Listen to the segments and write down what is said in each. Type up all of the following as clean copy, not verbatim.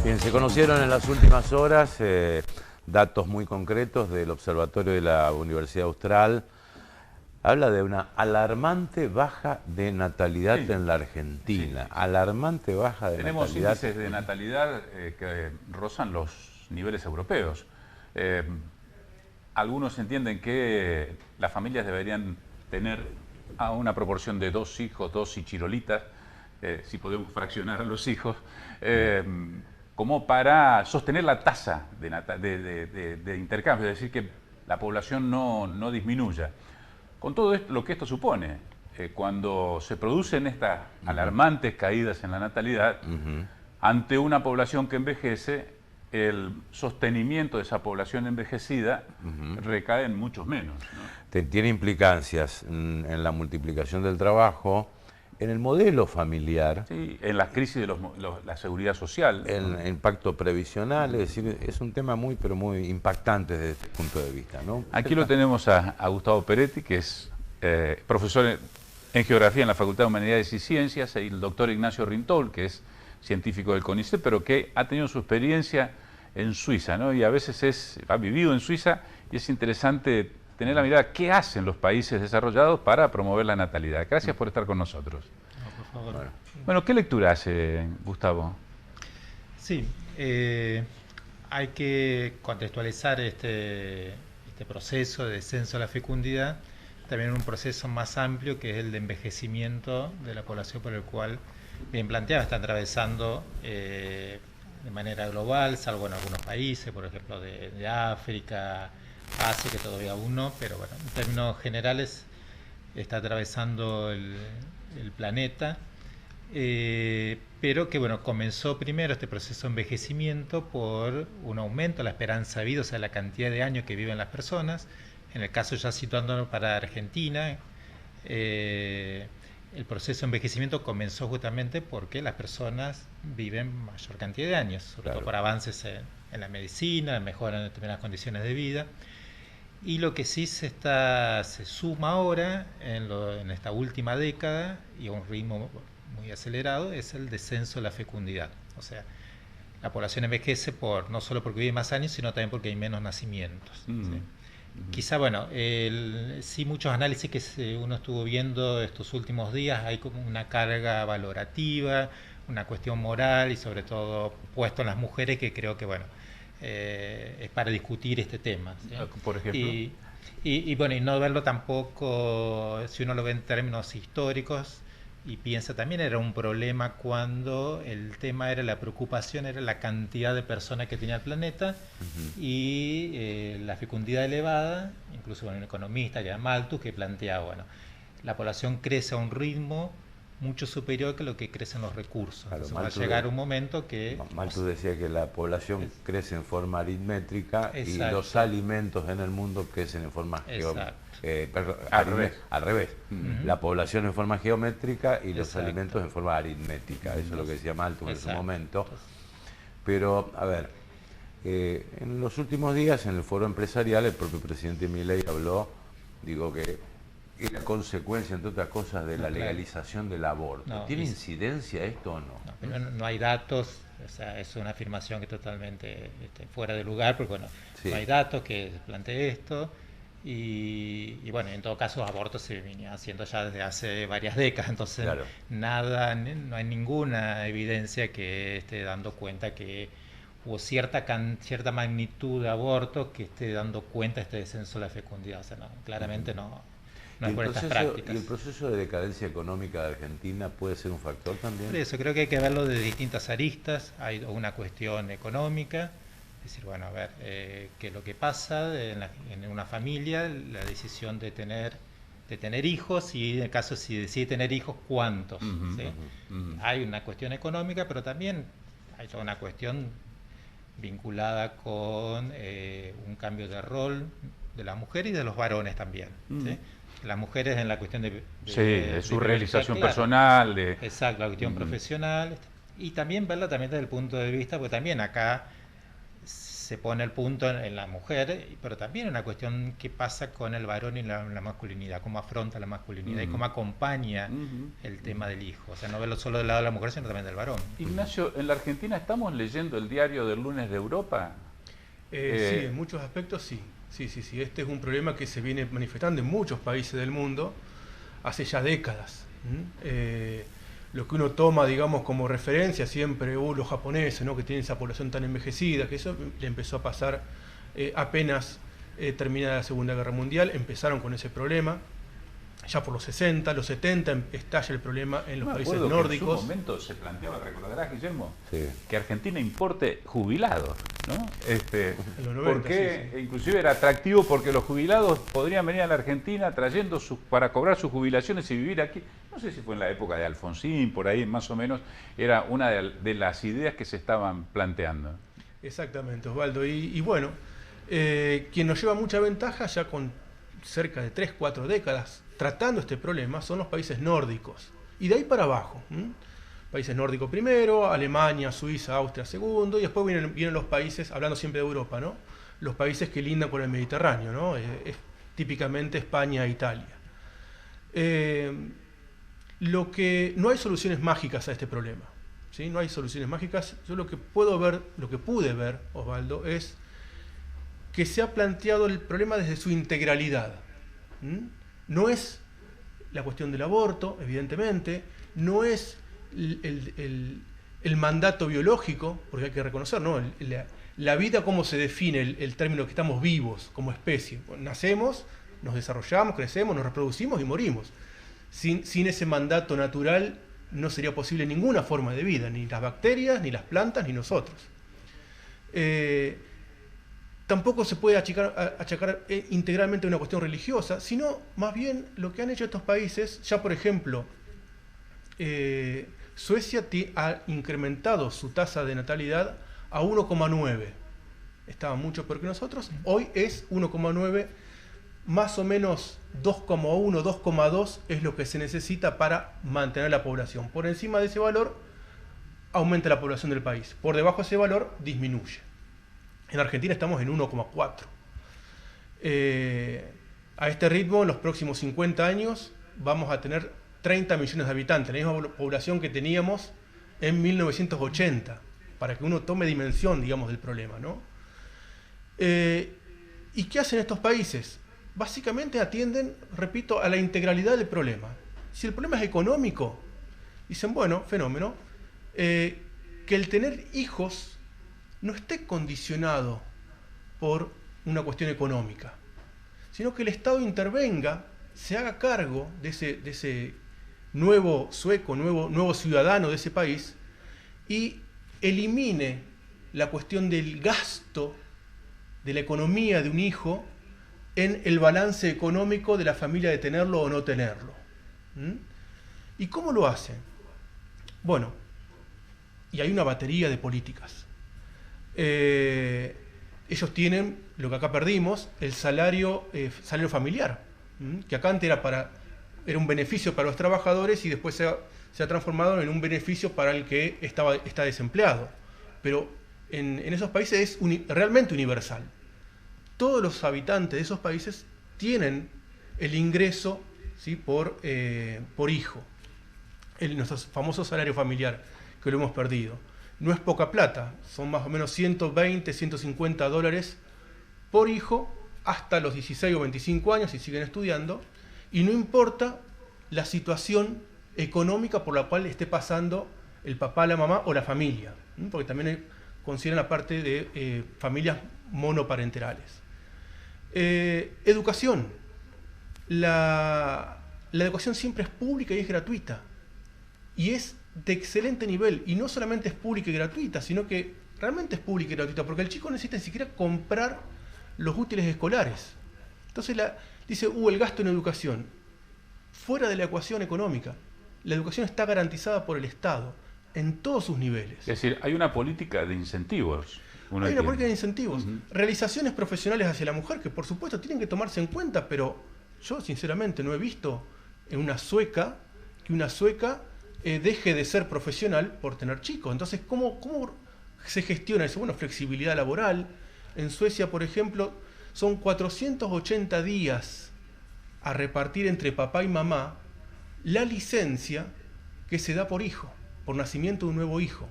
Bien, se conocieron en las últimas horas datos muy concretos del Observatorio de la Universidad Austral. Habla de una alarmante baja de natalidad en la Argentina. Alarmante baja de Tenemos natalidad. índices de natalidad que rozan los niveles europeos. Algunos entienden que las familias deberían tener a una proporción de 2 hijos, 2 chichirolitas, si podemos fraccionar a los hijos, como para sostener la tasa de intercambio, es decir, que la población no disminuya. Con todo esto, lo que esto supone, cuando se producen estas alarmantes caídas en la natalidad, ante una población que envejece, el sostenimiento de esa población envejecida recae en muchos menos, ¿no? Tiene implicancias en la multiplicación del trabajo, en el modelo familiar. Sí, en las crisis de la seguridad social. En el impacto previsional, es decir, es un tema muy, pero muy impactante desde este punto de vista, ¿no? Aquí lo tenemos a Gustavo Peretti, que es profesor en Geografía en la Facultad de Humanidades y Ciencias, y el doctor Ignacio Rintol, que es científico del CONICET, pero que ha tenido su experiencia en Suiza, ¿no? Y a veces ha vivido en Suiza, y es interesante tener la mirada qué hacen los países desarrollados para promover la natalidad. Gracias por estar con nosotros. No, por favor. Bueno, ¿qué lectura hace Gustavo? Sí, hay que contextualizar este proceso de descenso de la fecundidad también en un proceso más amplio, que es el de envejecimiento de la población, por el cual, bien planteado, está atravesando de manera global, salvo en algunos países, por ejemplo de África, Asia, que todavía aún no, pero bueno, en términos generales está atravesando el planeta, pero que bueno, comenzó primero este proceso de envejecimiento por un aumento de la esperanza de vida, o sea, la cantidad de años que viven las personas. En el caso ya situándonos para Argentina, el proceso de envejecimiento comenzó justamente porque las personas viven mayor cantidad de años, sobre todo por avances en la medicina, mejoran determinadas condiciones de vida. Y lo que sí se suma ahora, en esta última década, y a un ritmo muy acelerado, es el descenso de la fecundidad. O sea, la población envejece no solo porque vive más años, sino también porque hay menos nacimientos. ¿Sí? Quizá, bueno, sí, muchos análisis que uno estuvo viendo estos últimos días, hay como una carga valorativa, una cuestión moral y sobre todo puesto en las mujeres, que creo que, bueno, es para discutir este tema, ¿sí? Por ejemplo. Y bueno, y no verlo tampoco, si uno lo ve en términos históricos, y piensa también, era un problema cuando el tema era, la preocupación era la cantidad de personas que tenía el planeta y la fecundidad elevada. Incluso bueno, un economista, ya Malthus, que planteaba, bueno, la población crece a un ritmo mucho superior que lo que crecen los recursos. Claro, va a llegar un momento que... Malthus decía que la población crece en forma aritmétrica y los alimentos en el mundo crecen en forma geométrica. Al revés. La población en forma geométrica y los alimentos en forma aritmética. Eso es lo que decía Malthus en su momento. Pero, a ver, en los últimos días en el foro empresarial el propio presidente Milei habló, digo que es la consecuencia, entre otras cosas, de la legalización del aborto. ¿Tiene incidencia esto o no? Pero no hay datos, o sea, es una afirmación que totalmente fuera de lugar, porque bueno, no hay datos que plantee esto, y bueno, en todo caso, abortos se venía haciendo ya desde hace varias décadas, entonces no hay ninguna evidencia que esté dando cuenta que hubo cierta magnitud de abortos que esté dando cuenta de este descenso de la fecundidad, o sea, no, claramente no. ¿Y el proceso de decadencia económica de Argentina puede ser un factor también? Por eso creo que hay que verlo de distintas aristas. Hay una cuestión económica, es decir, bueno, a ver, qué es lo que pasa en una familia, la decisión de tener hijos, y en el caso si decide tener hijos, ¿cuántos? ¿Sí? Hay una cuestión económica, pero también hay toda una cuestión vinculada con un cambio de rol de las mujeres y de los varones también, ¿sí? Las mujeres en la cuestión de su realización personal. Exacto, la cuestión profesional. Y también verla también desde el punto de vista, porque también acá se pone el punto en la mujer, pero también una cuestión que pasa con el varón y la masculinidad, cómo afronta la masculinidad y cómo acompaña el tema del hijo. O sea, no verlo solo del lado de la mujer, sino también del varón. Ignacio, en la Argentina estamos leyendo el diario del lunes de Europa. Sí, en muchos aspectos sí. Sí. Este es un problema que se viene manifestando en muchos países del mundo hace ya décadas. Lo que uno toma, digamos, como referencia siempre, los japoneses, ¿no?, que tienen esa población tan envejecida, que eso le empezó a pasar apenas terminada la Segunda Guerra Mundial, empezaron con ese problema. Ya por los 60, los 70 estalla el problema en los países nórdicos. En su momento se planteaba, recordarás, Guillermo, que Argentina importe jubilados, ¿no? En los 90, porque inclusive era atractivo porque los jubilados podrían venir a la Argentina trayendo para cobrar sus jubilaciones y vivir aquí. No sé si fue en la época de Alfonsín, por ahí más o menos, era una de las ideas que se estaban planteando. Exactamente, Osvaldo. Y bueno, quien nos lleva mucha ventaja ya con cerca de 3, 4 décadas tratando este problema son los países nórdicos. Y de ahí para abajo. Países nórdicos primero, Alemania, Suiza, Austria segundo, y después vienen los países, hablando siempre de Europa, ¿no?, los países que lindan con el Mediterráneo, ¿no? Es típicamente España e Italia. Lo que no hay soluciones mágicas a este problema, ¿sí? No hay soluciones mágicas. Yo lo que pude ver, Osvaldo, es que se ha planteado el problema desde su integralidad. No es la cuestión del aborto, evidentemente, no es el mandato biológico, porque hay que reconocer, ¿no?, la vida, cómo se define el término que estamos vivos como especie. Nacemos, nos desarrollamos, crecemos, nos reproducimos y morimos. Sin ese mandato natural no sería posible ninguna forma de vida, ni las bacterias, ni las plantas, ni nosotros. Tampoco se puede achacar integralmente una cuestión religiosa, sino más bien lo que han hecho estos países. Ya por ejemplo, Suecia ha incrementado su tasa de natalidad a 1,9. Estaba mucho peor que nosotros. Hoy es 1,9, más o menos 2,1, 2,2 es lo que se necesita para mantener la población. Por encima de ese valor aumenta la población del país. Por debajo de ese valor disminuye. En Argentina estamos en 1,4. A este ritmo, en los próximos 50 años, vamos a tener 30 millones de habitantes, la misma población que teníamos en 1980, para que uno tome dimensión, digamos, del problema, ¿no? ¿Y qué hacen estos países? Básicamente atienden, repito, a la integralidad del problema. Si el problema es económico, dicen, bueno, fenómeno, que el tener hijos no esté condicionado por una cuestión económica, sino que el Estado intervenga, se haga cargo de ese nuevo sueco, nuevo ciudadano de ese país, y elimine la cuestión del gasto de la economía de un hijo en el balance económico de la familia de tenerlo o no tenerlo. ¿Y cómo lo hacen? Bueno, y hay una batería de políticas. Ellos tienen lo que acá perdimos, el salario familiar, que acá antes era un beneficio para los trabajadores y después se ha transformado en un beneficio para el que está desempleado. Pero en esos países es realmente universal. Todos los habitantes de esos países tienen el ingreso, ¿sí?, por hijo, nuestro famoso salario familiar, que lo hemos perdido. No es poca plata, son más o menos 120, 150 dólares por hijo hasta los 16 o 25 años si siguen estudiando, y no importa la situación económica por la cual esté pasando el papá, la mamá o la familia, porque también consideran la parte de familias monoparenterales. Educación. La educación siempre es pública y es gratuita, y es de excelente nivel, y no solamente es pública y gratuita, sino que realmente es pública y gratuita, porque el chico no necesita ni siquiera comprar los útiles escolares. Entonces dice, el gasto en educación, fuera de la ecuación económica. La educación está garantizada por el Estado, en todos sus niveles. Es decir, hay una política de incentivos. Hay una política de incentivos. Realizaciones profesionales hacia la mujer, que por supuesto tienen que tomarse en cuenta, pero yo sinceramente no he visto en una sueca que una sueca deje de ser profesional por tener chicos. Entonces, ¿cómo se gestiona eso? Bueno, flexibilidad laboral, En Suecia, por ejemplo, son 480 días a repartir entre papá y mamá la licencia que se da por hijo, por nacimiento de un nuevo hijo.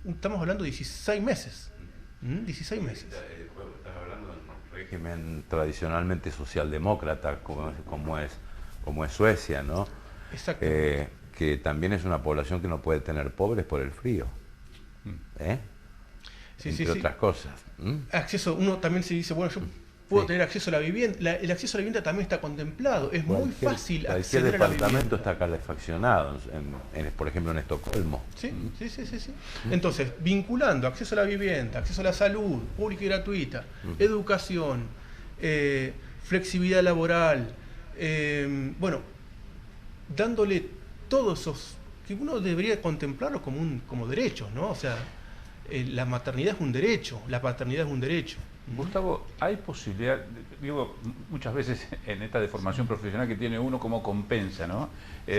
Estamos hablando de 16 meses. 16 meses. Estás hablando de un régimen tradicionalmente socialdemócrata como es Suecia, ¿no? Exacto. Que también es una población que no puede tener pobres por el frío. Entre otras cosas. Acceso, uno también se dice, bueno, yo puedo tener acceso a la vivienda. El acceso a la vivienda también está contemplado. Es muy fácil acceder a la vivienda. Cualquier departamento está calefaccionado, por ejemplo en Estocolmo. Sí. Entonces, vinculando acceso a la vivienda, acceso a la salud, pública y gratuita, educación, flexibilidad laboral, dándole todos esos que uno debería contemplarlo como derechos, ¿no? O sea, la maternidad es un derecho, la paternidad es un derecho. Gustavo, ¿hay posibilidad, digo, muchas veces en esta deformación profesional que tiene uno, cómo compensa, ¿no?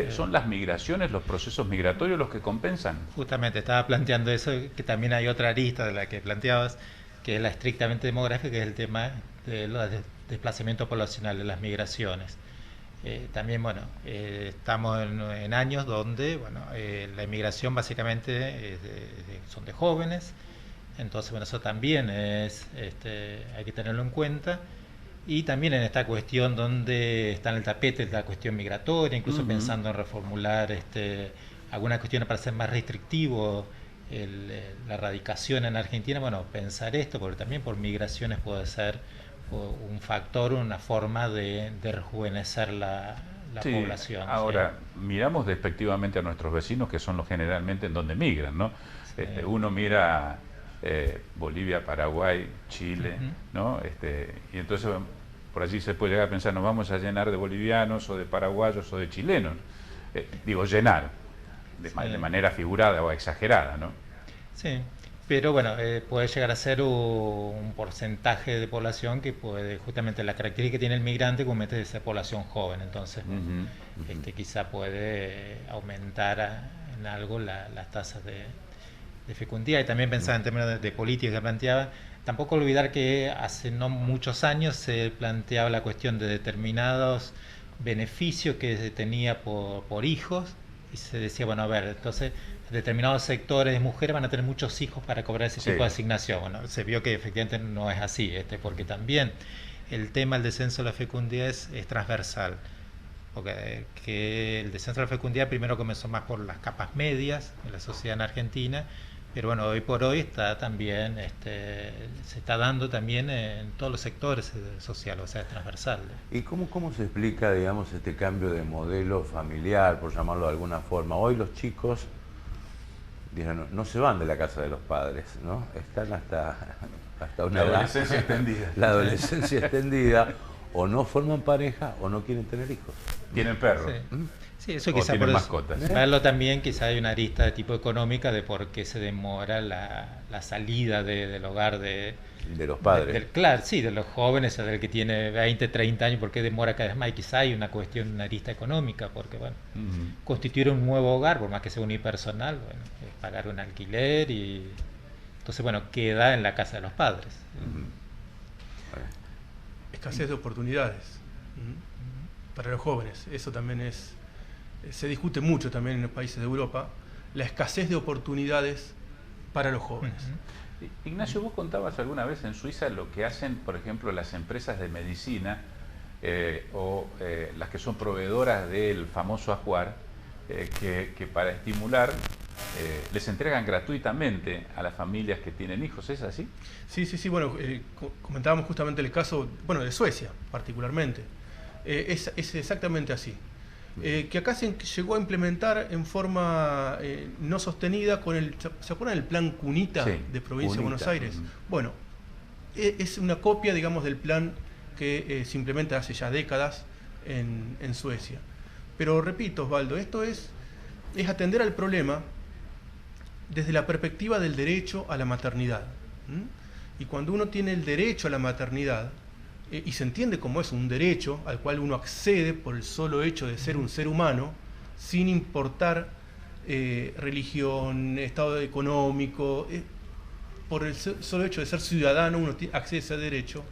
¿Son las migraciones, los procesos migratorios los que compensan? Justamente, estaba planteando eso, que también hay otra arista de la que planteabas, que es la estrictamente demográfica, que es el tema de los desplazamientos poblacionales, las migraciones. También, estamos en años donde, la inmigración básicamente son de jóvenes. Entonces, eso también hay que tenerlo en cuenta. Y también en esta cuestión donde está en el tapete la cuestión migratoria, incluso pensando en reformular algunas cuestiones para ser más restrictivo la erradicación en Argentina, pensar esto, porque también por migraciones puede ser un factor, una forma de rejuvenecer la población. Ahora, miramos despectivamente a nuestros vecinos, que son los generalmente en donde migran, ¿no? Sí. Uno mira Bolivia, Paraguay, Chile, ¿no? Y entonces por allí se puede llegar a pensar, nos vamos a llenar de bolivianos o de paraguayos o de chilenos. Digo, llenar de manera figurada o exagerada, ¿no? Sí, pero puede llegar a ser un porcentaje de población que puede, justamente la característica que tiene el migrante, como de esa población joven, entonces quizá puede aumentar en algo las tasas de fecundidad. Y también pensaba en términos de política que planteaba, tampoco olvidar que hace no muchos años se planteaba la cuestión de determinados beneficios que se tenía por hijos, y se decía, entonces determinados sectores de mujeres van a tener muchos hijos para cobrar ese tipo de asignación. Se vio que efectivamente no es así, porque también el tema del descenso de la fecundidad es transversal, porque que el descenso de la fecundidad primero comenzó más por las capas medias de la sociedad en Argentina, pero hoy por hoy está también se está dando también en todos los sectores sociales, o sea, es transversal. ¿Y cómo se explica, digamos, este cambio de modelo familiar, por llamarlo de alguna forma? Hoy los chicos no se van de la casa de los padres, ¿no? Están hasta una edad, adolescencia extendida. La adolescencia extendida, o no forman pareja o no quieren tener hijos. Tienen perros. Sí, eso quizá por mascotas. Verlo también, quizá hay una arista de tipo económica de por qué se demora la salida del hogar de los padres. De los jóvenes, del que tiene 20, 30 años, por qué demora cada vez más. Y quizá hay una cuestión, una arista económica, porque constituir un nuevo hogar, por más que sea unipersonal, es pagar un alquiler y entonces queda en la casa de los padres. Escasez de oportunidades para los jóvenes, eso también se discute mucho también en los países de Europa, la escasez de oportunidades para los jóvenes. Ignacio, vos contabas alguna vez en Suiza lo que hacen, por ejemplo, las empresas de medicina o las que son proveedoras del famoso ajuar, que para estimular les entregan gratuitamente a las familias que tienen hijos, ¿es así? Sí, comentábamos justamente el caso, de Suecia particularmente. Es exactamente así. Que acá se llegó a implementar en forma no sostenida con ¿se acuerdan del plan Cunita de Provincia de Buenos Aires? Es una copia, digamos, del plan que se implementa hace ya décadas en Suecia. Pero repito, Osvaldo, esto es atender al problema desde la perspectiva del derecho a la maternidad. Y cuando uno tiene el derecho a la maternidad, y se entiende como es un derecho al cual uno accede por el solo hecho de ser un ser humano, sin importar religión, estado económico, por el solo hecho de ser ciudadano uno accede a ese derecho,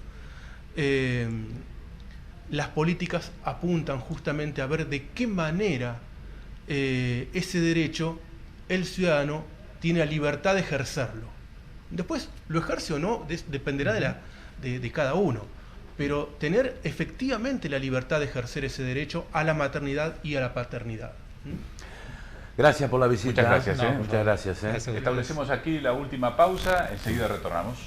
las políticas apuntan justamente a ver de qué manera ese derecho el ciudadano tiene la libertad de ejercerlo. Después, lo ejerce o no, dependerá de cada uno. Pero tener efectivamente la libertad de ejercer ese derecho a la maternidad y a la paternidad. Gracias por la visita. Muchas gracias. Muchas gracias. Establecemos aquí la última pausa, enseguida retornamos.